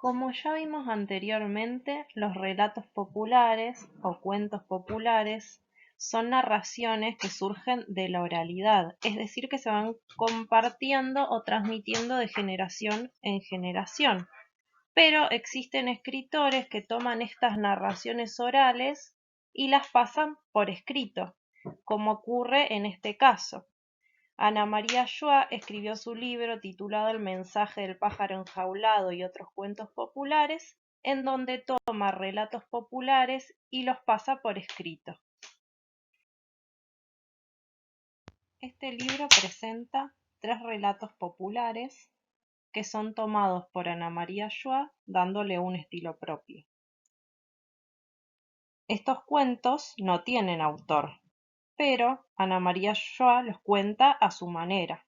Como ya vimos anteriormente, los relatos populares o cuentos populares son narraciones que surgen de la oralidad, es decir, que se van compartiendo o transmitiendo de generación en generación. Pero existen escritores que toman estas narraciones orales y las pasan por escrito, como ocurre en este caso. Ana María Schwa escribió su libro titulado El mensaje del pájaro enjaulado y otros cuentos populares, en donde toma relatos populares y los pasa por escrito. Este libro presenta 3 relatos populares que son tomados por Ana María Schwa, dándole un estilo propio. Estos cuentos no tienen autor, pero Ana María Schwa los cuenta a su manera.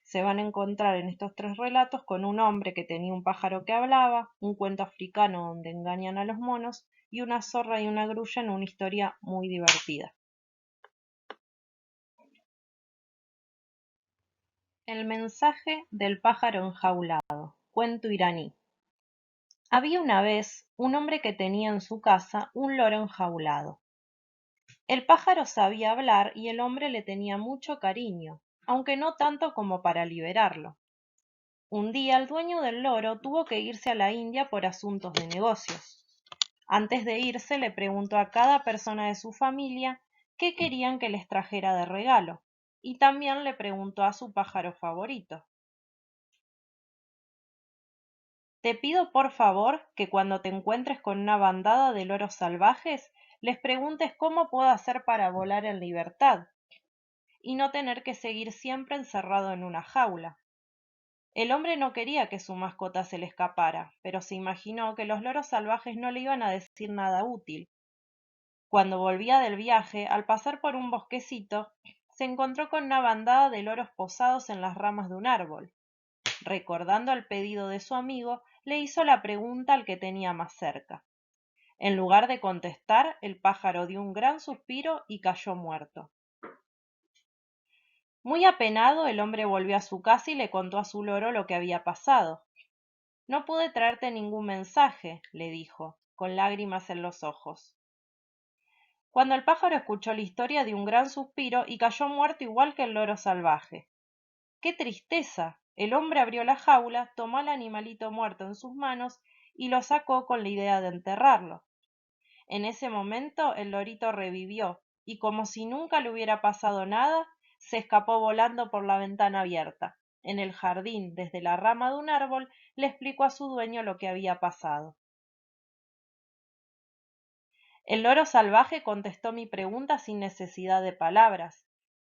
Se van a encontrar en estos 3 relatos con un hombre que tenía un pájaro que hablaba, un cuento africano donde engañan a los monos y una zorra y una grulla en una historia muy divertida. El mensaje del pájaro enjaulado, cuento iraní. Había una vez un hombre que tenía en su casa un loro enjaulado. El pájaro sabía hablar y el hombre le tenía mucho cariño, aunque no tanto como para liberarlo. Un día el dueño del loro tuvo que irse a la India por asuntos de negocios. Antes de irse le preguntó a cada persona de su familia qué querían que les trajera de regalo, y también le preguntó a su pájaro favorito. Te pido por favor que cuando te encuentres con una bandada de loros salvajes, les preguntes cómo puedo hacer para volar en libertad y no tener que seguir siempre encerrado en una jaula. El hombre no quería que su mascota se le escapara, pero se imaginó que los loros salvajes no le iban a decir nada útil. Cuando volvía del viaje, al pasar por un bosquecito, se encontró con una bandada de loros posados en las ramas de un árbol. Recordando el pedido de su amigo, le hizo la pregunta al que tenía más cerca. En lugar de contestar, el pájaro dio un gran suspiro y cayó muerto. Muy apenado, el hombre volvió a su casa y le contó a su loro lo que había pasado. No pude traerte ningún mensaje, le dijo, con lágrimas en los ojos. Cuando el pájaro escuchó la historia dio un gran suspiro y cayó muerto igual que el loro salvaje. ¡Qué tristeza! El hombre abrió la jaula, tomó al animalito muerto en sus manos y lo sacó con la idea de enterrarlo. En ese momento el lorito revivió y como si nunca le hubiera pasado nada, se escapó volando por la ventana abierta. En el jardín, desde la rama de un árbol, le explicó a su dueño lo que había pasado. El loro salvaje contestó mi pregunta sin necesidad de palabras.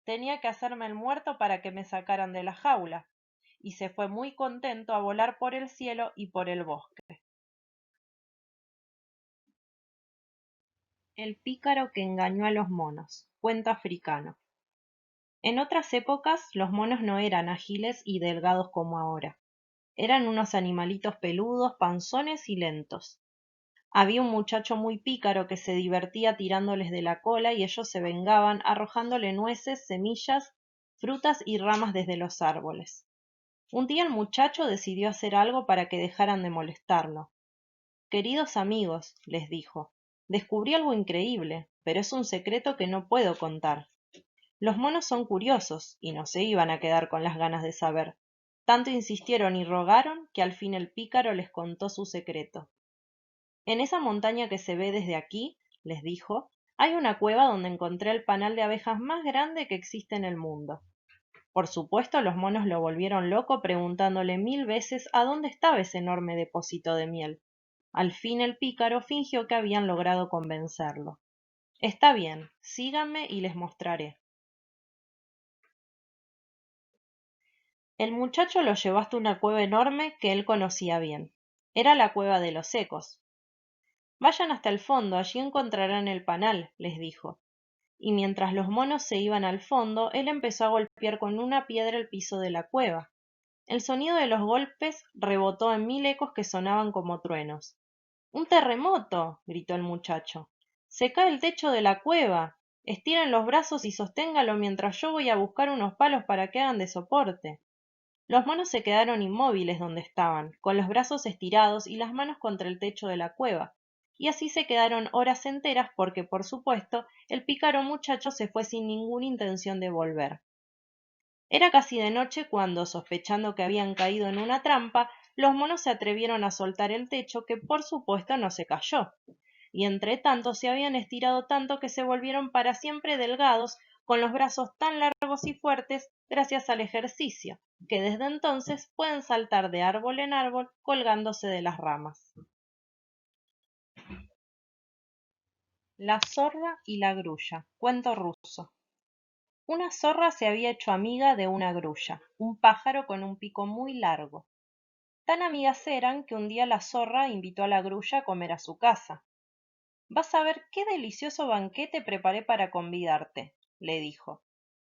Tenía que hacerme el muerto para que me sacaran de la jaula, y se fue muy contento a volar por el cielo y por el bosque. El pícaro que engañó a los monos. Cuento africano. En otras épocas los monos no eran ágiles y delgados como ahora. Eran unos animalitos peludos, panzones y lentos. Había un muchacho muy pícaro que se divertía tirándoles de la cola y ellos se vengaban arrojándole nueces, semillas, frutas y ramas desde los árboles. Un día el muchacho decidió hacer algo para que dejaran de molestarlo. Queridos amigos, les dijo, descubrí algo increíble, pero es un secreto que no puedo contar. Los monos son curiosos y no se iban a quedar con las ganas de saber. Tanto insistieron y rogaron que al fin el pícaro les contó su secreto. En esa montaña que se ve desde aquí, les dijo, hay una cueva donde encontré el panal de abejas más grande que existe en el mundo. Por supuesto, los monos lo volvieron loco preguntándole 1000 veces a dónde estaba ese enorme depósito de miel. Al fin el pícaro fingió que habían logrado convencerlo. Está bien, síganme y les mostraré. El muchacho lo llevó hasta una cueva enorme que él conocía bien. Era la cueva de los ecos. Vayan hasta el fondo, allí encontrarán el panal, les dijo. Y mientras los monos se iban al fondo, él empezó a golpear con una piedra el piso de la cueva. El sonido de los golpes rebotó en 1000 ecos que sonaban como truenos. ¡Un terremoto! Gritó el muchacho. ¡Se cae el techo de la cueva! Estiren los brazos y sosténgalo mientras yo voy a buscar unos palos para que hagan de soporte. Los monos se quedaron inmóviles donde estaban, con los brazos estirados y las manos contra el techo de la cueva, y así se quedaron horas enteras porque, por supuesto, el pícaro muchacho se fue sin ninguna intención de volver. Era casi de noche cuando, sospechando que habían caído en una trampa, los monos se atrevieron a soltar el techo, que por supuesto no se cayó, y entre tanto se habían estirado tanto que se volvieron para siempre delgados, con los brazos tan largos y fuertes gracias al ejercicio, que desde entonces pueden saltar de árbol en árbol colgándose de las ramas. La zorra y la grulla. Cuento ruso. Una zorra se había hecho amiga de una grulla, un pájaro con un pico muy largo. Tan amigas eran que un día la zorra invitó a la grulla a comer a su casa. Vas a ver qué delicioso banquete preparé para convidarte, le dijo.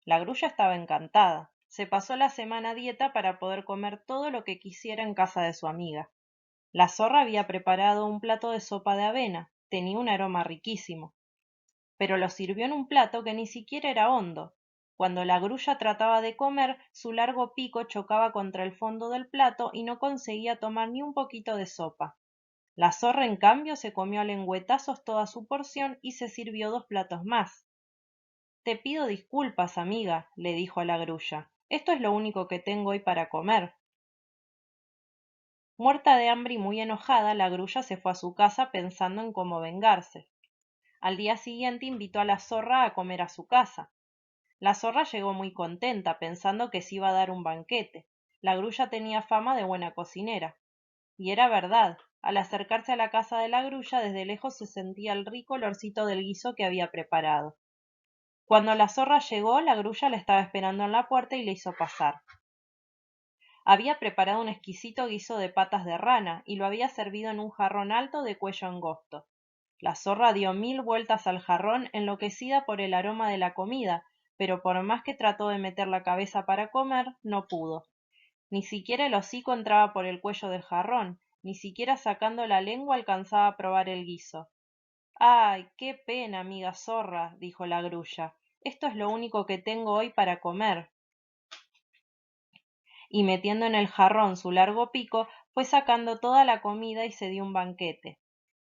La grulla estaba encantada. Se pasó la semana a dieta para poder comer todo lo que quisiera en casa de su amiga. La zorra había preparado un plato de sopa de avena. Tenía un aroma riquísimo, pero lo sirvió en un plato que ni siquiera era hondo. Cuando la grulla trataba de comer, su largo pico chocaba contra el fondo del plato y no conseguía tomar ni un poquito de sopa. La zorra, en cambio, se comió a lengüetazos toda su porción y se sirvió 2 platos más. Te pido disculpas, amiga, le dijo a la grulla. Esto es lo único que tengo hoy para comer. Muerta de hambre y muy enojada, la grulla se fue a su casa pensando en cómo vengarse. Al día siguiente invitó a la zorra a comer a su casa. La zorra llegó muy contenta, pensando que se iba a dar un banquete. La grulla tenía fama de buena cocinera. Y era verdad. Al acercarse a la casa de la grulla, desde lejos se sentía el rico olorcito del guiso que había preparado. Cuando la zorra llegó, la grulla la estaba esperando en la puerta y le hizo pasar. Había preparado un exquisito guiso de patas de rana y lo había servido en un jarrón alto de cuello angosto. La zorra dio 1000 vueltas al jarrón, enloquecida por el aroma de la comida, pero por más que trató de meter la cabeza para comer, no pudo. Ni siquiera el hocico entraba por el cuello del jarrón, ni siquiera sacando la lengua alcanzaba a probar el guiso. —¡Ay, qué pena, amiga zorra! —dijo la grulla—. Esto es lo único que tengo hoy para comer. Y metiendo en el jarrón su largo pico, fue sacando toda la comida y se dio un banquete.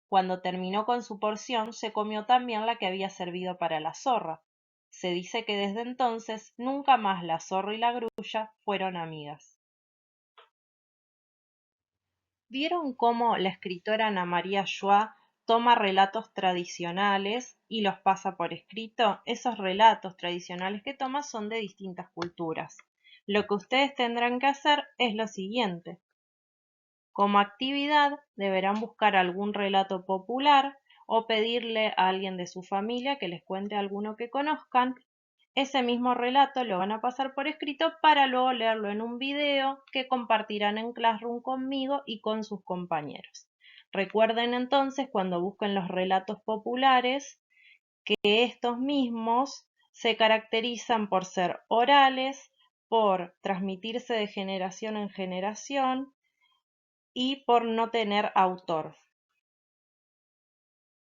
Cuando terminó con su porción, se comió también la que había servido para la zorra. Se dice que desde entonces nunca más la zorra y la grulla fueron amigas. ¿Vieron cómo la escritora Ana María Schwa toma relatos tradicionales y los pasa por escrito? Esos relatos tradicionales que toma son de distintas culturas. Lo que ustedes tendrán que hacer es lo siguiente. Como actividad, deberán buscar algún relato popular o pedirle a alguien de su familia que les cuente alguno que conozcan. Ese mismo relato lo van a pasar por escrito para luego leerlo en un video que compartirán en Classroom conmigo y con sus compañeros. Recuerden entonces, cuando busquen los relatos populares, que estos mismos se caracterizan por ser orales, por transmitirse de generación en generación y por no tener autor.